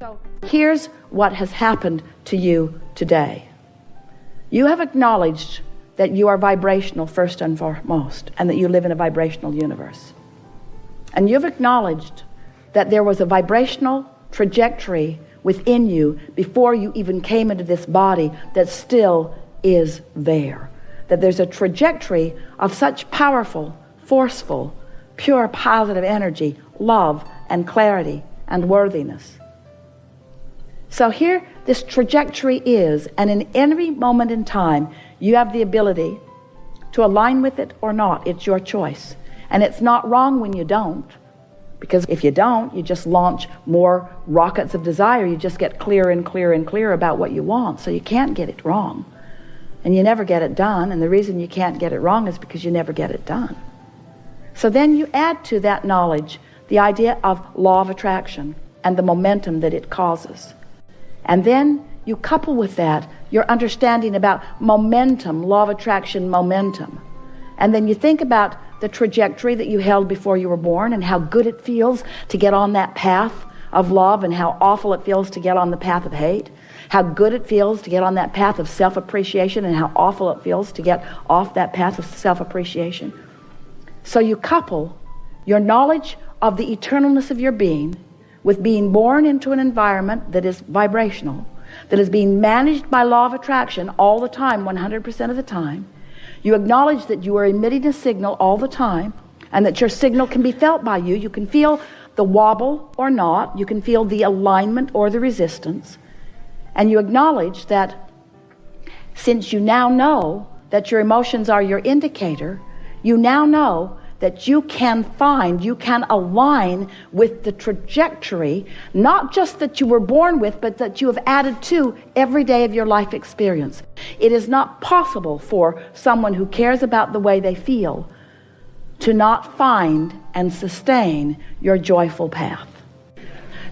So here's what has happened to you today. You have acknowledged that you are vibrational first and foremost, and that you live in a vibrational universe. And you've acknowledged that there was a vibrational trajectory within you before you even came into this body that still is there. That there's a trajectory of such powerful, forceful, pure positive energy, love and clarity and worthiness. So here this trajectory is, and in every moment in time you have the ability to align with it or not. It's your choice. And it's not wrong when you don't, because if you don't, you just launch more rockets of desire. You just get clearer and clearer and clearer about what you want. So you can't get it wrong, and you never get it done. And the reason you can't get it wrong is because you never get it done. So then you add to that knowledge the idea of law of attraction and the momentum that it causes. And then you couple with that your understanding about momentum, law of attraction, momentum. And then you think about the trajectory that you held before you were born and how good it feels to get on that path of love and how awful it feels to get on the path of hate. How good it feels to get on that path of self-appreciation and how awful it feels to get off that path of self-appreciation. So you couple your knowledge of the eternalness of your being with being born into an environment that is vibrational, that is being managed by law of attraction all the time, 100% of the time. You acknowledge that you are emitting a signal all the time, and that your signal can be felt by you. You can feel the wobble or not. You can feel the alignment or the resistance. And you acknowledge that since you now know that your emotions are your indicator, you now know that you can align with the trajectory, not just that you were born with, but that you have added to every day of your life experience. It is not possible for someone who cares about the way they feel to not find and sustain your joyful path.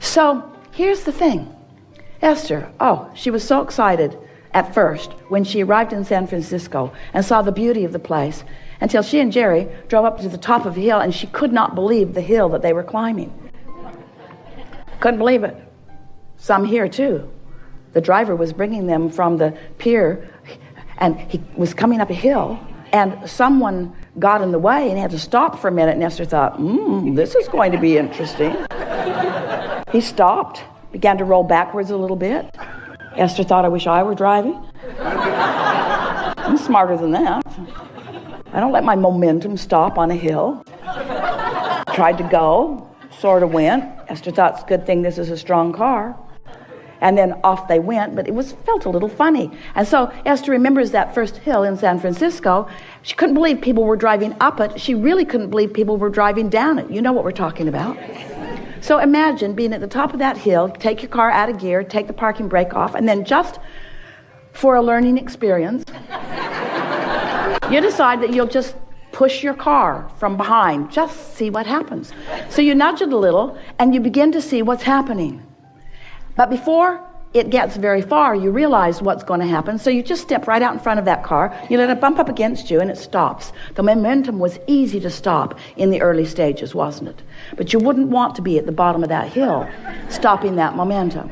So here's the thing. Esther, she was so excited at first when she arrived in San Francisco and saw the beauty of the place, until she and Jerry drove up to the top of a hill, and she could not believe the hill that they were climbing. Couldn't believe it. Some here too. The driver was bringing them from the pier, and he was coming up a hill, and someone got in the way and he had to stop for a minute, and Esther thought, this is going to be interesting. He stopped, began to roll backwards a little bit. Esther thought, I wish I were driving. I'm smarter than that. I don't let my momentum stop on a hill. Tried to go, sort of went. Esther thought, it's a good thing this is a strong car. And then off they went, but felt a little funny. And so Esther remembers that first hill in San Francisco. She couldn't believe people were driving up it. She really couldn't believe people were driving down it. You know what we're talking about. So imagine being at the top of that hill, take your car out of gear, take the parking brake off, and then just for a learning experience, you decide that you'll just push your car from behind, just see what happens. So you nudge it a little and you begin to see what's happening. But before it gets very far, you realize what's going to happen. So you just step right out in front of that car, you let it bump up against you, and it stops. The momentum was easy to stop in the early stages, wasn't it? But you wouldn't want to be at the bottom of that hill, stopping that momentum.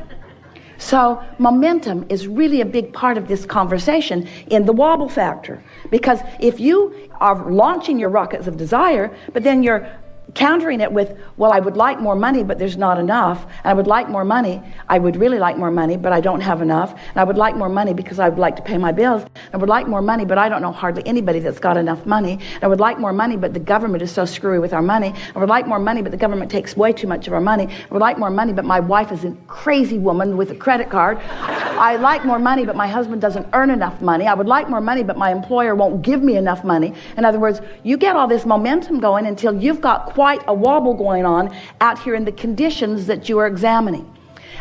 So momentum is really a big part of this conversation in the wobble factor. Because if you are launching your rockets of desire, but then you're countering it with, well, I would like more money, but there's not enough. And I would like more money. I would really like more money, but I don't have enough. And I would like more money because I would like to pay my bills. I would like more money, but I don't know hardly anybody that's got enough money. And I would like more money, but the government is so screwy with our money. I would like more money, but the government takes way too much of our money. I would like more money, but my wife is a crazy woman with a credit card. I like more money, but my husband doesn't earn enough money. I would like more money, but my employer won't give me enough money. In other words, you get all this momentum going until you've got quite a wobble going on out here in the conditions that you are examining.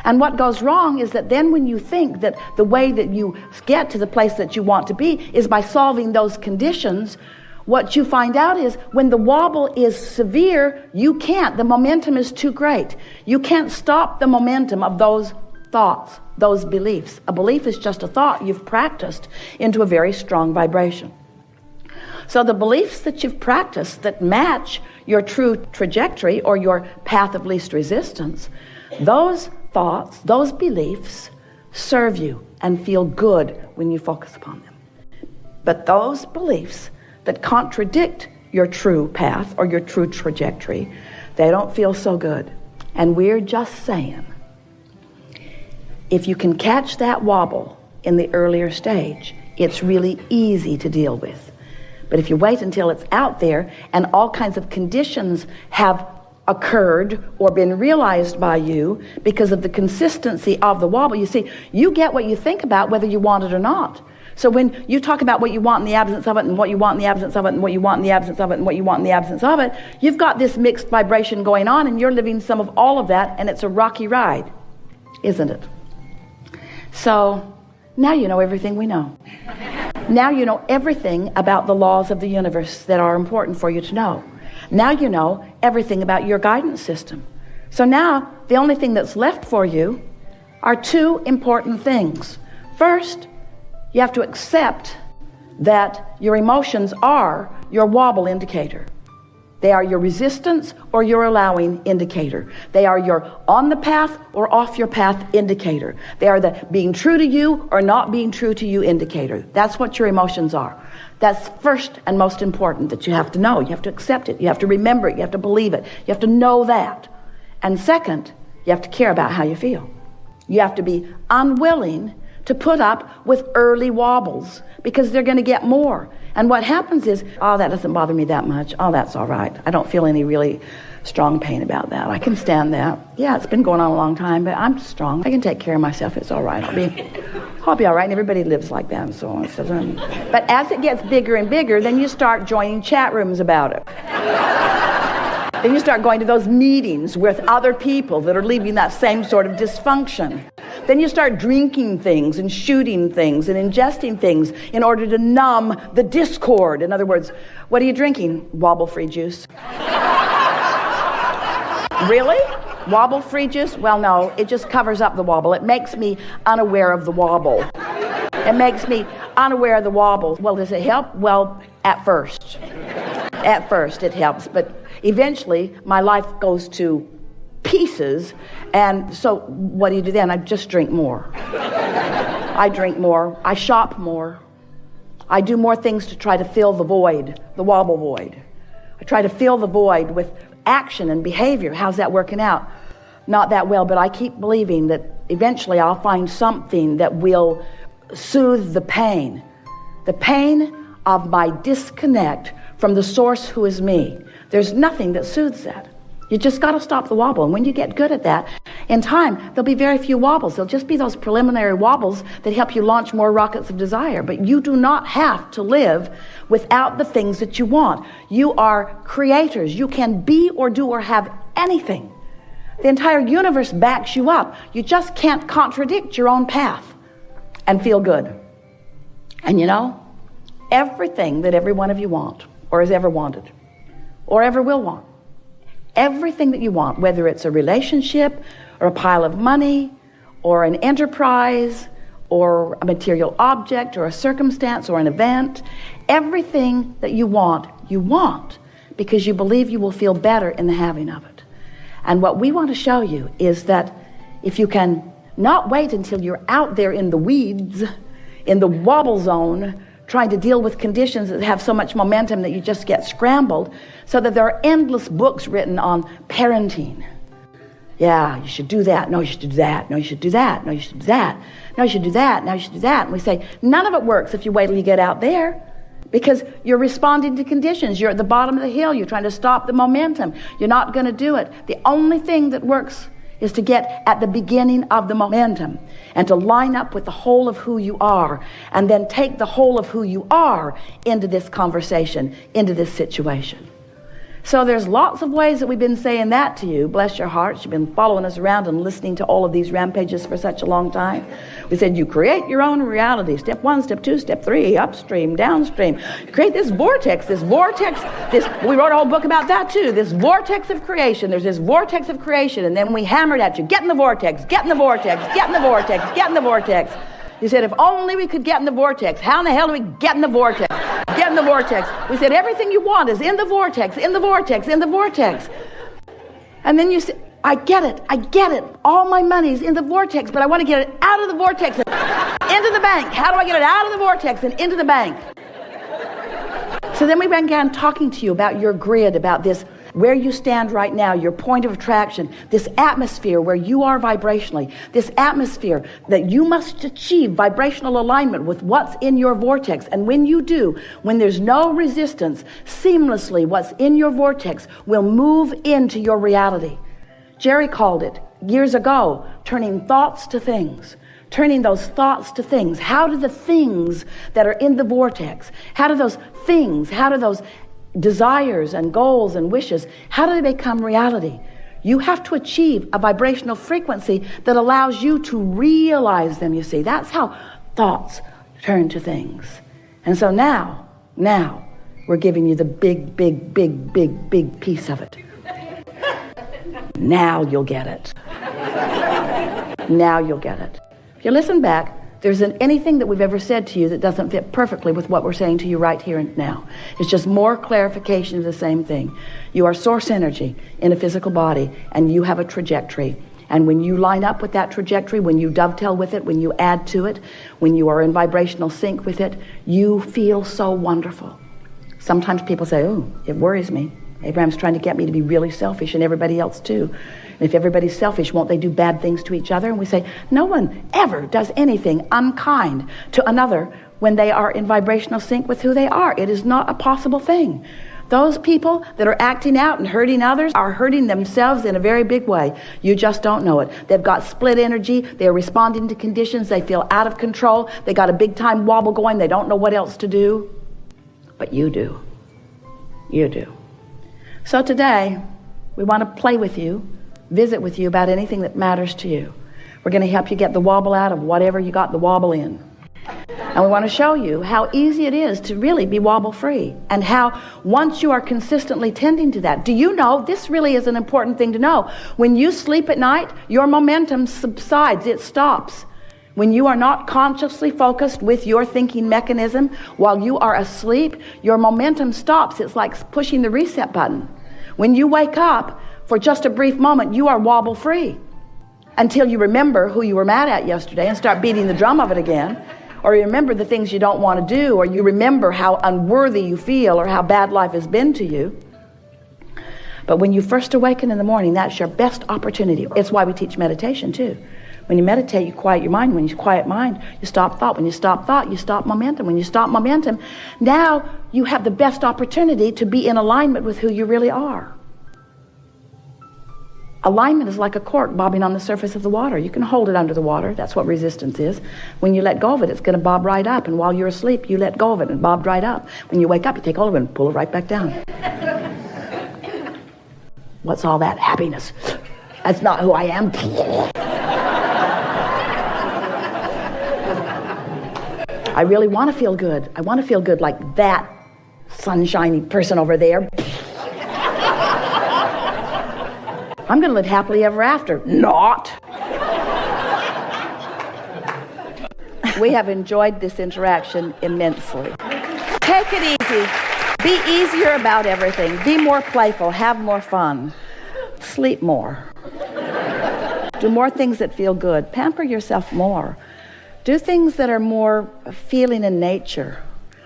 And what goes wrong is that then when you think that the way that you get to the place that you want to be is by solving those conditions, what you find out is when the wobble is severe, you can't. The momentum is too great. You can't stop the momentum of those thoughts, those beliefs. A belief is just a thought you've practiced into a very strong vibration. So the beliefs that you've practiced that match your true trajectory or your path of least resistance, those thoughts, those beliefs serve you and feel good when you focus upon them. But those beliefs that contradict your true path or your true trajectory, they don't feel so good. And we're just saying, if you can catch that wobble in the earlier stage, it's really easy to deal with. But if you wait until it's out there and all kinds of conditions have occurred or been realized by you because of the consistency of the wobble, you see, you get what you think about whether you want it or not. So when you talk about what you want in the absence of it, and what you want in the absence of it, and what you want in the absence of it, and what you want in the absence of it, you've got this mixed vibration going on, and you're living some of all of that, and it's a rocky ride, isn't it? So now you know everything we know. Now you know everything about the laws of the universe that are important for you to know. Now you know everything about your guidance system. So now the only thing that's left for you are two important things. First, you have to accept that your emotions are your wobble indicator. They are your resistance or your allowing indicator. They are your on the path or off your path indicator. They are the being true to you or not being true to you indicator. That's what your emotions are. That's first and most important that you have to know. You have to accept it. You have to remember it. You have to believe it. You have to know that. And second, you have to care about how you feel. You have to be unwilling to put up with early wobbles because they're going to get more. And what happens is, oh, that doesn't bother me that much. Oh, that's all right. I don't feel any really strong pain about that. I can stand that. Yeah, it's been going on a long time, but I'm strong. I can take care of myself. It's all right. I'll be all right. And everybody lives like that and so on. But as it gets bigger and bigger, then you start joining chat rooms about it. Then you start going to those meetings with other people that are leaving that same sort of dysfunction. Then you start drinking things and shooting things and ingesting things in order to numb the discord. In other words, what are you drinking? Wobble-free juice. Really? Wobble-free juice? Well, no, it just covers up the wobble. It makes me unaware of the wobble. It makes me unaware of the wobble. Well, does it help? Well, at first. At first it helps, but eventually my life goes to pieces, and so what do you do then? I just drink more. I drink more. I shop more. I do more things to try to fill the void, the wobble void. I try to fill the void with action and behavior. How's that working out? Not that well, but I keep believing that eventually I'll find something that will soothe the pain of my disconnect from the source who is me. There's nothing that soothes that. You just got to stop the wobble. And when you get good at that, in time, there'll be very few wobbles. There'll just be those preliminary wobbles that help you launch more rockets of desire. But you do not have to live without the things that you want. You are creators. You can be or do or have anything. The entire universe backs you up. You just can't contradict your own path and feel good. And you know, everything that every one of you want, or has ever wanted, or ever will want, everything that you want, whether it's a relationship or a pile of money or an enterprise or a material object or a circumstance or an event, everything that you want because you believe you will feel better in the having of it. And what we want to show you is that if you can not wait until you're out there in the weeds, in the wobble zone, trying to deal with conditions that have so much momentum that you just get scrambled, so that there are endless books written on parenting. Yeah, you should do that. No, you should do that. No, you should do that. No, you should do that. No, you should do that. No, you should do that. And we say, none of it works if you wait till you get out there, because you're responding to conditions. You're at the bottom of the hill. You're trying to stop the momentum. You're not going to do it. The only thing that works is to get at the beginning of the momentum and to line up with the whole of who you are, and then take the whole of who you are into this conversation, into this situation. So there's lots of ways that we've been saying that to you. Bless your hearts. You've been following us around and listening to all of these rampages for such a long time. We said you create your own reality. Step 1, step 2, step 3, upstream, downstream. You create this vortex. We wrote a whole book about that too. This vortex of creation. There's this vortex of creation, and then we hammered at you. Get in the vortex, get in the vortex, get in the vortex, get in the vortex. You said, if only we could get in the vortex. How in the hell do we get in the vortex? Get in the vortex. We said, everything you want is in the vortex, in the vortex, in the vortex. And then you said, I get it. All my money's in the vortex, but I want to get it out of the vortex and into the bank. How do I get it out of the vortex and into the bank? So then we began talking to you about your grid, about this, where you stand right now, your point of attraction, this atmosphere where you are vibrationally, this atmosphere that you must achieve vibrational alignment with what's in your vortex. And when you do, when there's no resistance, seamlessly what's in your vortex will move into your reality. Jerry called it years ago, turning thoughts to things. Turning those thoughts to things. How do the things that are in the vortex, how do those desires and goals and wishes, how do they become reality? You have to achieve a vibrational frequency that allows you to realize them, you see. That's how thoughts turn to things. And so now, we're giving you the big piece of it. Now you'll get it. Now you'll get it. If you listen back, there isn't anything that we've ever said to you that doesn't fit perfectly with what we're saying to you right here and now. It's just more clarification of the same thing. You are source energy in a physical body, and you have a trajectory. And when you line up with that trajectory, when you dovetail with it, when you add to it, when you are in vibrational sync with it, you feel so wonderful. Sometimes people say, oh, it worries me. Abraham's trying to get me to be really selfish, and everybody else too. And if everybody's selfish, won't they do bad things to each other? And we say, no one ever does anything unkind to another when they are in vibrational sync with who they are. It is not a possible thing. Those people that are acting out and hurting others are hurting themselves in a very big way. You just don't know it. They've got split energy. They're responding to conditions. They feel out of control. They got a big time wobble going. They don't know what else to do. But you do. You do. So today, we want to play with you, visit with you about anything that matters to you. We're going to help you get the wobble out of whatever you got the wobble in. And we want to show you how easy it is to really be wobble free, and how once you are consistently tending to that, do you know, this really is an important thing to know, when you sleep at night, your momentum subsides, it stops. When you are not consciously focused with your thinking mechanism while you are asleep, your momentum stops. It's like pushing the reset button. When you wake up, for just a brief moment, you are wobble free until you remember who you were mad at yesterday and start beating the drum of it again. Or you remember the things you don't want to do, or you remember how unworthy you feel or how bad life has been to you. But when you first awaken in the morning, that's your best opportunity. It's why we teach meditation too. When you meditate, you quiet your mind. When you quiet mind, you stop thought. When you stop thought, you stop momentum. When you stop momentum, now you have the best opportunity to be in alignment with who you really are. Alignment is like a cork bobbing on the surface of the water. You can hold it under the water. That's what resistance is. When you let go of it, it's going to bob right up. And while you're asleep, you let go of it and bob right up. When you wake up, you take hold of it and pull it right back down. What's all that happiness? That's not who I am. I really want to feel good. I want to feel good like that sunshiny person over there. I'm going to live happily ever after. Not. We have enjoyed this interaction immensely. Take it easy. Be easier about everything. Be more playful. Have more fun. Sleep more. Do more things that feel good. Pamper yourself more. Do things that are more feeling in nature.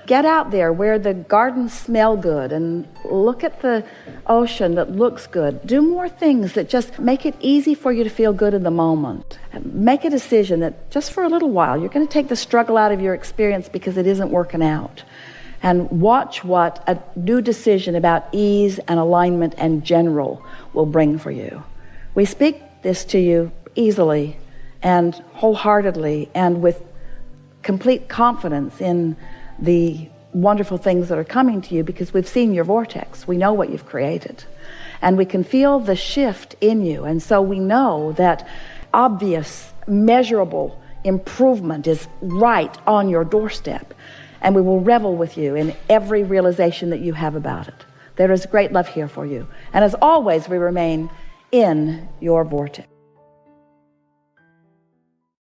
Get out there where the gardens smell good and look at the ocean that looks good. Do more things that just make it easy for you to feel good in the moment. Make a decision that just for a little while, you're going to take the struggle out of your experience because it isn't working out. And watch what a new decision about ease and alignment and general will bring for you. We speak this to you easily and wholeheartedly and with complete confidence in the wonderful things that are coming to you because we've seen your vortex. We know what you've created. And we can feel the shift in you. And so we know that obvious, measurable improvement is right on your doorstep. And we will revel with you in every realization that you have about it. There is great love here for you. And as always, we remain in your vortex.